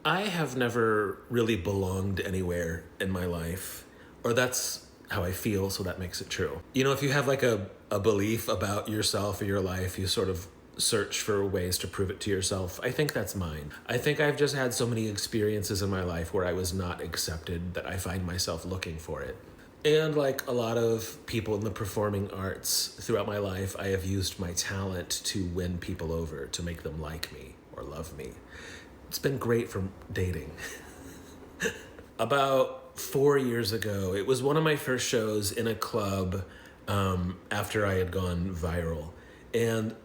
I have never really belonged anywhere in my life, or that's how I feel, so that makes it true. You know, if you have like a belief about yourself or your life, you sort of search for ways to prove it to yourself. I think that's mine. I think I've just had so many experiences in my life where I was not accepted that I find myself looking for it. And like a lot of people in the performing arts throughout my life, I have used my talent to win people over, to make them like me or love me. It's been great for dating. About 4 years ago, it was one of my first shows in a club after I had gone viral. And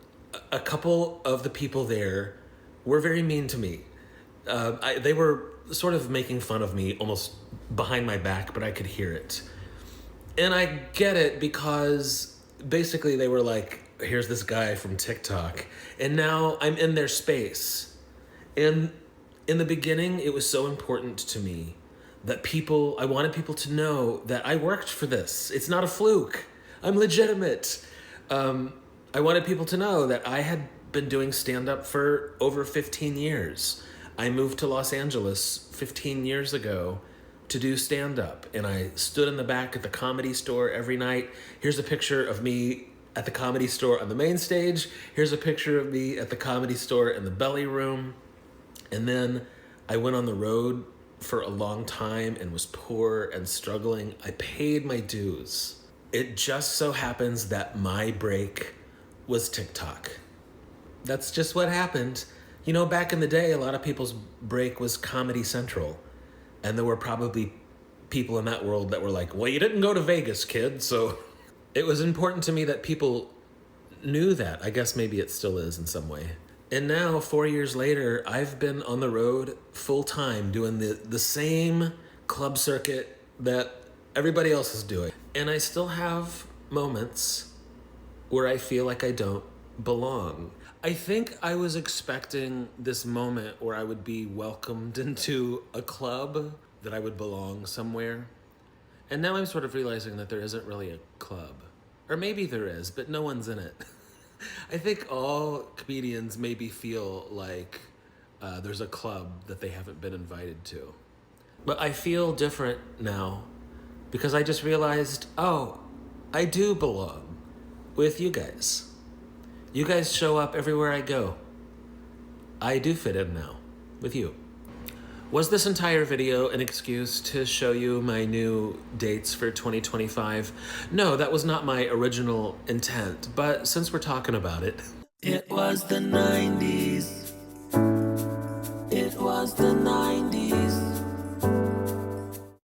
a couple of the people there were very mean to me. They were sort of making fun of me almost behind my back, but I could hear it. And I get it because basically they were like, here's this guy from TikTok, and now I'm in their space. And in the beginning, it was so important to me that I wanted people to know that I worked for this. It's not a fluke. I'm legitimate. I wanted people to know that I had been doing stand-up for over 15 years. I moved to Los Angeles 15 years ago to do stand-up, and I stood in the back at the Comedy Store every night. Here's a picture of me at the Comedy Store on the main stage. Here's a picture of me at the Comedy Store in the belly room. And then I went on the road for a long time and was poor and struggling. I paid my dues. It just so happens that my break was TikTok. That's just what happened. You know, back in the day, a lot of people's break was Comedy Central. And there were probably people in that world that were like, well, you didn't go to Vegas, kid. So it was important to me that people knew that. I guess maybe it still is in some way. And now, 4 years later, I've been on the road full time doing the same club circuit that everybody else is doing. And I still have moments where I feel like I don't belong. I think I was expecting this moment where I would be welcomed into a club, that I would belong somewhere. And now I'm sort of realizing that there isn't really a club. Or maybe there is, but no one's in it. I think all comedians maybe feel like there's a club that they haven't been invited to. But I feel different now because I just realized, oh, I do belong with you guys. You guys show up everywhere I go. I do fit in now with you. Was this entire video an excuse to show you my new dates for 2025? No, that was not my original intent, but since we're talking about it. It was the 90s. It was the 90s.